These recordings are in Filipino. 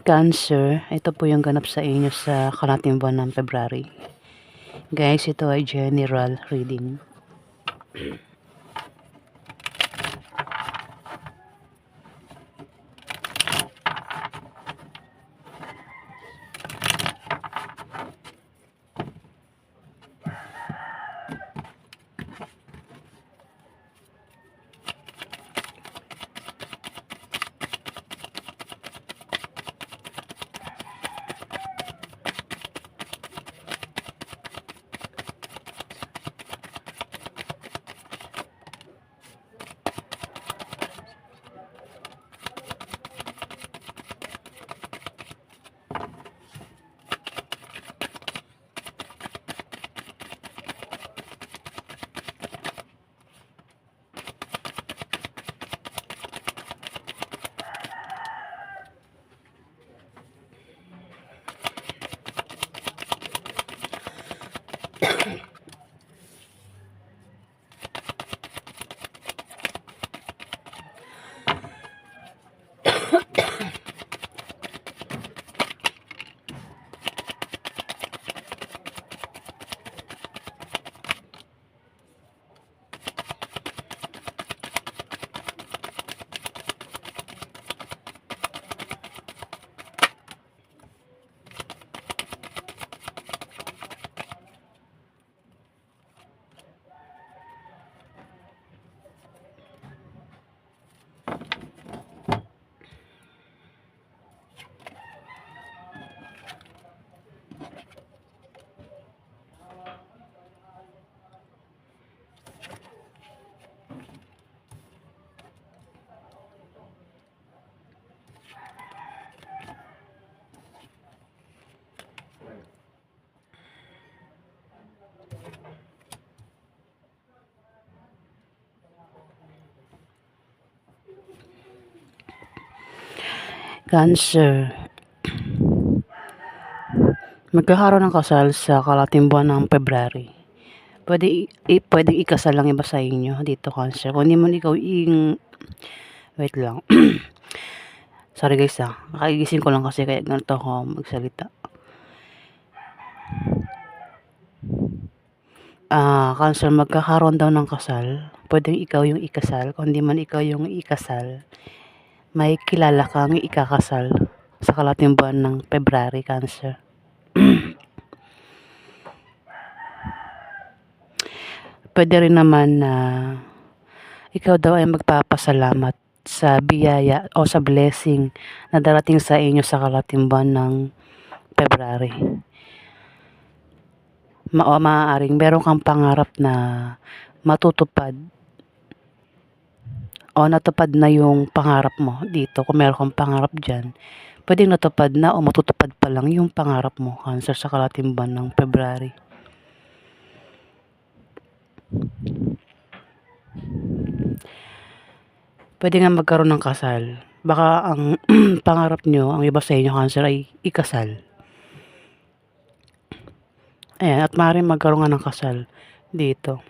Cancer, ito po yung ganap sa inyo sa kalahating buwan ng February. Guys, ito ay general reading. Cancer, magkakaroon ng kasal sa kalahating buwan ng February. Pwedeng ikasal lang iba sa inyo dito, Cancer. Kung hindi mo ikaw wait lang. Sorry guys kakagising ko lang kasi kaya ganito ako magsalita. Cancer, magkakaroon daw ng kasal. Pwedeng ikaw yung ikasal. Kung hindi man ikaw yung ikasal, may kilala kang ikakasal sa kalahating buwan ng February, Cancer. Pwede rin naman na ikaw daw ay magpapasalamat sa biyaya o sa blessing na darating sa inyo sa kalahating buwan ng February. Maaaring meron kang pangarap na matutupad o natupad na yung pangarap mo dito. Kung meron kang pangarap dyan, pwedeng natupad na o matutupad pa lang yung pangarap mo, Cancer, sa kalahating buwan ng February. Pwede nga magkaroon ng kasal. Baka ang pangarap nyo, ang iba sa inyo, Cancer, ay ikasal. Ayan, at maaaring magkaroon nga ng kasal dito.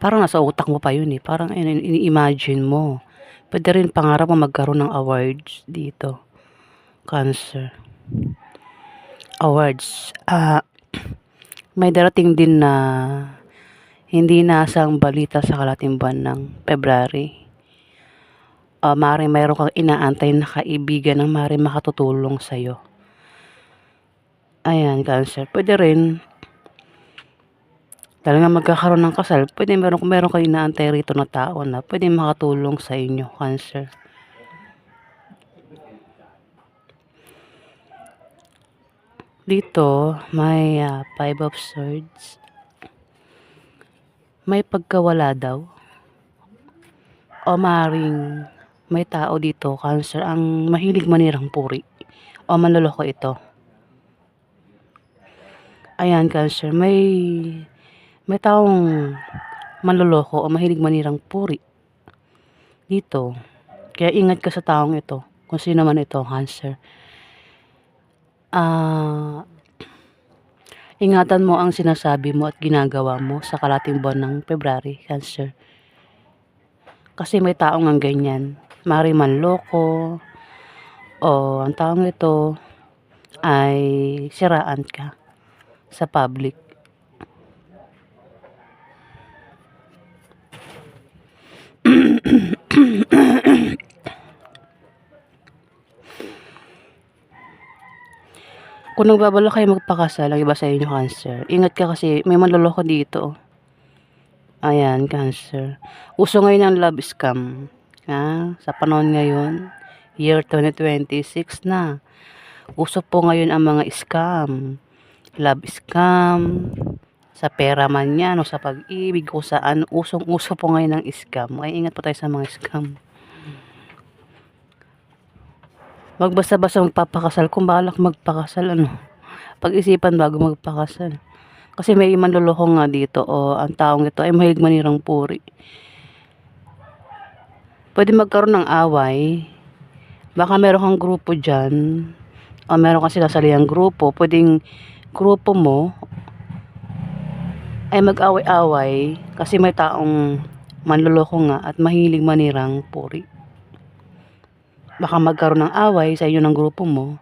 Parang nasa utak mo pa yun parang ini-imagine mo. Pwede rin pangarap mo magkaroon ng awards dito, Cancer. Awards. May darating din na hindi nasang balita sa kalahating buwan ng February. Maaaring mayroon kang inaantay na kaibigan na maaaring makatutulong sa'yo. Ayan, Cancer. Pwede rin talagang magkakaroon ng kasal. Pwede meron kang inaantay rito na tao na pwede makatulong sa inyo, Cancer. Dito, may 5 of Swords. May pagkawala daw. O maaaring may tao dito, Cancer, ang mahilig manirang puri. O manloloko ito. Ayan, Cancer, may taong manloloko o mahilig manirang puri dito. Kaya ingat ka sa taong ito. Kung sino man ito, Cancer. Ingatan mo ang sinasabi mo at ginagawa mo sa kalahating buwan ng February, Cancer. Kasi may taong ang ganyan. Maaaring manloko o ang taong ito ay siraan ka sa public. Kung nagbabalak kayo magpakasal, ang iba sa inyo Cancer, ingat ka kasi may manloloko dito. Ayan, Cancer. Uso ngayon ang love scam. Sa panahon ngayon, year 2026 na. Uso po ngayon ang mga scam. Love scam, sa pera man yan o sa pag-ibig o saan, usong-uso po ngayon ang scam. Ay, ingat po tayo sa mga scam. Wag basta-basta magpapakasal. Kung balak magpakasal, pag-isipan bago magpakasal. Kasi may manloloko nga dito o ang taong ito ay mahilig manirang puri. Pwede magkaroon ng away. Baka meron kang grupo dyan o meron kang sinasaliang grupo. Pwedeng grupo mo ay mag-away-away kasi may taong manloloko nga at mahilig manirang puri. Baka magkaroon ng away sa inyo ng grupo mo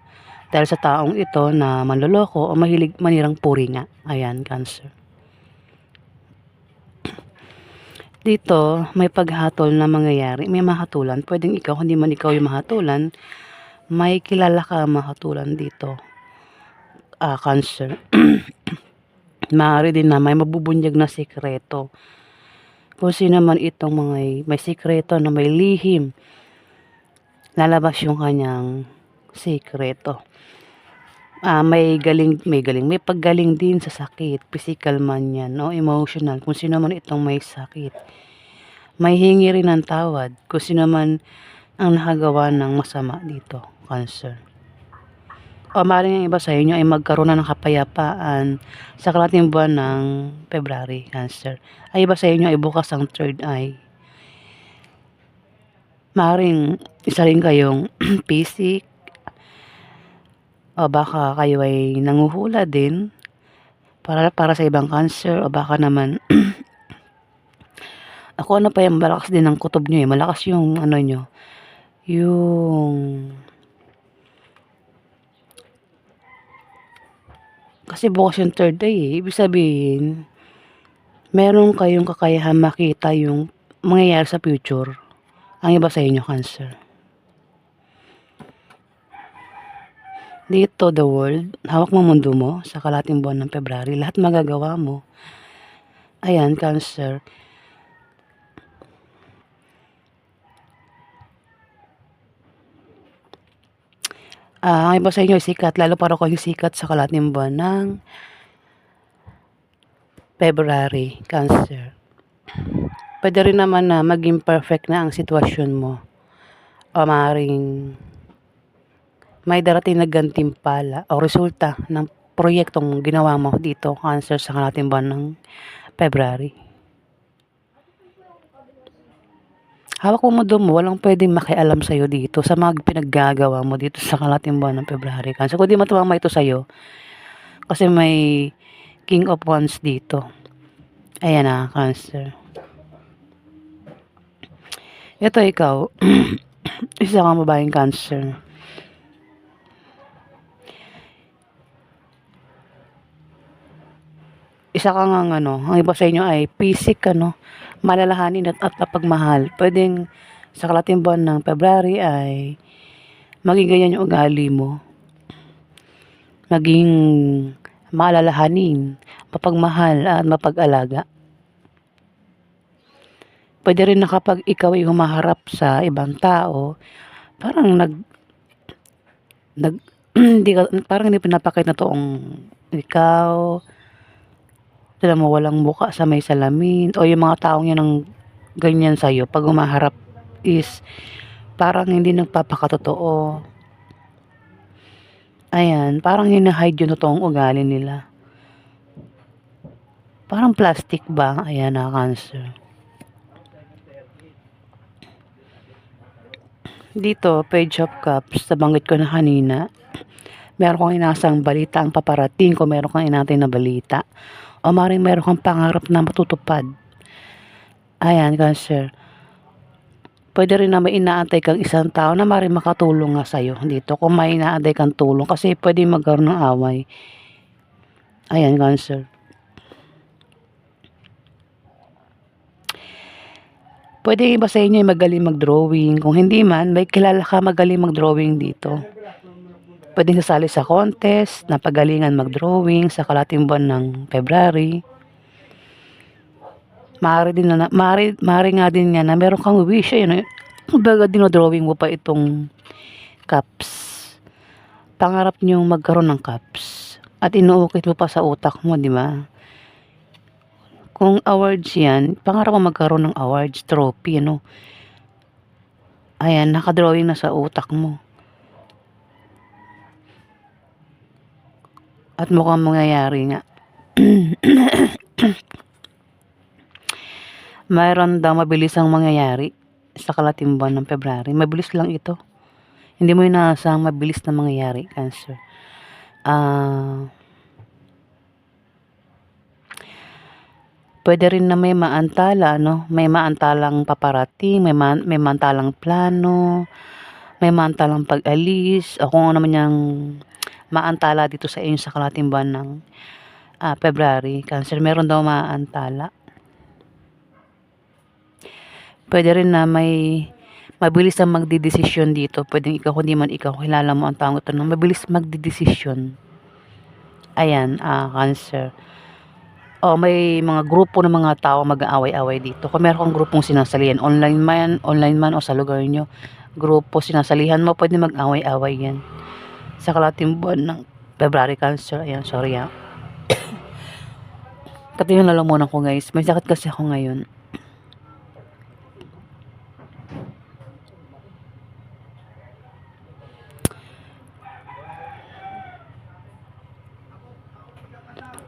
dahil sa taong ito na manloloko o mahilig manirang puri nga. Ayan, Cancer. Dito, may paghatol na mangyayari. May mahatulan. Pwedeng ikaw, hindi man ikaw yung mahatulan, may kilala ka mahatulan dito. Cancer. Maaari din na may mabubunyag na sikreto. Kung sino man itong mga may sikreto na may lihim, lalabas yung kanyang sikreto. May paggaling din sa sakit, physical man yan, no? Emotional, kung sino man itong may sakit. May hingi rin ng tawad, kung sino man ang nakagawa ng masama dito, Cancer. O maaaring ang iba sa inyo ay magkaroon na ng kapayapaan sa kalahating buwan ng February, Cancer. Ay iba sa inyo ay bukas ang third eye. Maaaring isa rin kayong pisik, o baka kayo ay nanguhula din para sa ibang Cancer, o baka naman ako pa yung malakas din ng kutob nyo malakas yung nyo, yung kasi bukas yung third eye ibig sabihin meron kayong kakayahan makita yung mangyayari sa future. Ang iba sa inyo Cancer. Dito, the world, hawak mo mundo mo sa kalahating buwan ng February. Lahat magagawa mo. Ayan, Cancer. Ang iba sa inyo ay sikat. Lalo para ko yung sikat sa kalahating buwan ng February, Cancer. Pwede rin naman na maging perfect na ang sitwasyon mo. O maaaring may darating na gantimpala o resulta ng proyektong ginawa mo dito, Cancer, sa kalahating buwan ng February. Hawak mo mundo mo, walang pwedeng makialam sa'yo dito sa mga pinaggagawa mo dito sa kalahating buwan ng February, Cancer. Kung di matumama ito sa'yo, kasi may King of Wands dito. Ayan na, Cancer. Ito ikaw, isa kang babaeng Cancer. Isa kang ang iba sa inyo ay pisik, malalahanin at pagmahal. Pwedeng sa kalahating buwan ng February ay maging ganyan yung ugali mo. Maging malalahanin, mapagmahal at mapag-alaga. Pwede rin na kapag ikaw ay humaharap sa ibang tao, parang parang hindi pinapakita na toong ikaw, alam mo, walang muka sa may salamin, o yung mga taong yan ang ganyan sa'yo, pag humaharap is parang hindi nagpapakatotoo. Ayan, parang hina-hide yung totoong ugali nila. Parang plastic ba? Ayan na, Cancer. Dito, Page of Cups, nabanggit ko na kanina, meron kang inasang balita ang paparating kung meron kang inatin na balita. O maaaring meron kang pangarap na matutupad. Ayan, Cancer. Puwede rin na may inaantay kang isang tao na maaaring makatulong nga sa'yo dito kung may inaantay kang tulong kasi puwedeng magkaroon ng away. Ayan, Cancer. Puwede iba sa inyo ay magaling mag-drawing, kung hindi man may kilala ka magaling mag-drawing dito. Puwedeng sasali sa contest na pagalingan mag-drawing sa kalahating buwan ng February. Maaari nga din yan na meron kang wish, ayun, kumbaga dino-drawing mo pa itong cups. Pangarap niyong magkaroon ng cups at inuukit mo pa sa utak mo, 'di ba? Kung awards yan, pangarap mo magkaroon ng awards, trophy, ano? Ayan, naka-drawing na sa utak mo. At mukhang mangyayari nga. Mayroon daw mabilisang mangyayari sa kalahating buwan ng February. Mabilis lang ito. Hindi mo inaasahang mabilis na mangyayari, Cancer. Puwede rin na may maantala, no? May maantalang paparating, may maantalang plano, may maantalang pag-alis, o kung ano man yang maantala dito sa inyo sa kalahating buwan ng February, Cancer. Meron daw maantala. Puwede rin na may mabilis na magdedesisyon dito. Puwedeng ikaw, kundi man ikaw, kilala mo ang taong ito na mabilis magdedesisyon. Ayan, Cancer. O may mga grupo ng mga tao mag-aaway-away dito. Kung meron kang grupong sinasalihan, online man o sa lugar nyo, grupo sinasalihan mo, pwede mag-away-away yan. Sa kalahating buwan ng February, Cancer. Ayan, sorry ha. Pati yung lalamunan ko, guys. May sakit kasi ako ngayon.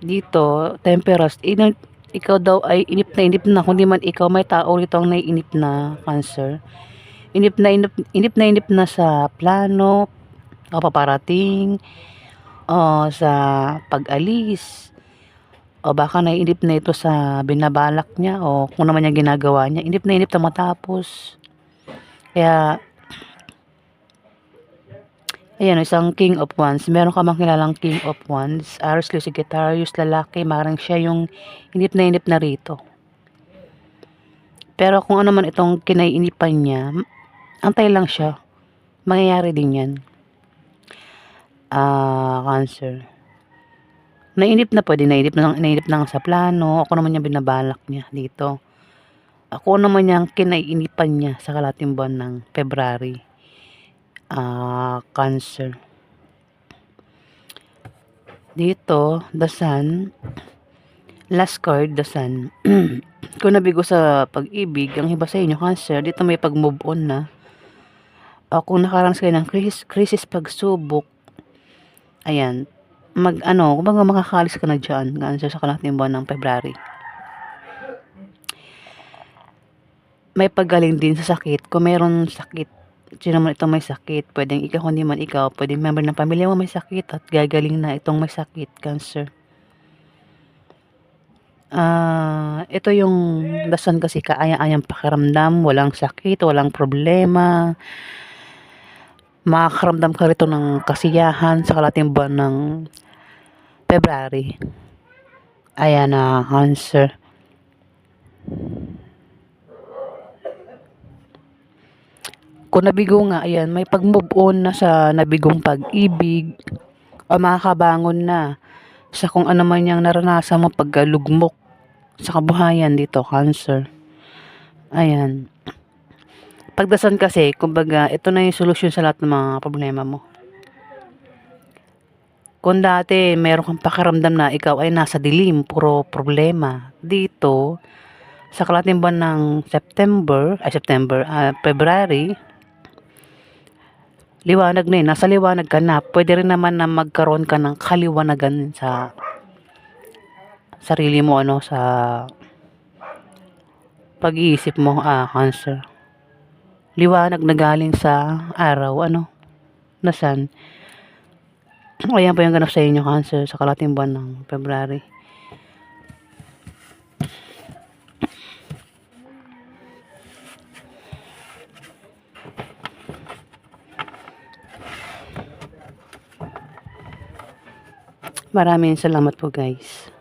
Dito, temperance, ikaw daw ay inip na, kundi man ikaw may tao rito ang naiinip na, Cancer. Inip na sa plano, o paparating, o sa pag-alis, o baka naiinip na ito sa binabalak niya, o kung naman yung ginagawa niya, inip na matapos. Kaya, ayan, isang King of Wands. Meron ka mang kilalang King of Wands. Aries, Leo, Sagittarius, lalaki. Marang siya yung inip na rito. Pero kung ano man itong kinaiinipan niya, antay lang siya. Mangyayari din yan. Cancer. Pwede nainip na sa plano. Ako naman yung binabalak niya dito. Ako naman yung kinaiinipan niya sa kalahating buwan ng February. Cancer. Dito, the Sun. Last card, the Sun. Kung nabigo sa pag-ibig, ang iba sa inyo, Cancer, dito may pag-move on na. O kung nakaranas kayo ng crisis pagsubok, ayan, kumbaga makakalis ka na dyan, Cancer, sa kalahating buwan ng February. May paggaling din sa sakit. Kung meron sakit, sino man itong may sakit, pwedeng ikaw, hindi man ikaw, pwedeng member ng pamilya mo may sakit at gagaling na itong may sakit, Cancer. Ito yung dasan kasi kaaya-ayang pakiramdam, walang sakit, walang problema. Makakaramdam ka rito ng kasiyahan sa kalahating buwan ng February. Ayan na, Cancer. Kung nabigo nga, ayan, may pag-move on na sa nabigong pag-ibig o makakabangon na sa kung ano man yung naranasan mo pagkalugmok sa kabuhayan dito, Cancer. Ayan. Pagdasan kasi, kumbaga, ito na yung solusyon sa lahat ng mga problema mo. Kung dati, meron kang pakiramdam na ikaw ay nasa dilim, puro problema. Dito, sa kalahating buwan ng February, liwanag na yun. Nasa liwanag ka na. Pwede rin naman na magkaroon ka ng kaliwanagan sa sarili mo, sa pag-iisip mo, Cancer. Liwanag na galing sa araw, na sun. Ayan po yung ganap sa inyo, Cancer, sa kalahating buwan ng February. Maraming salamat po guys.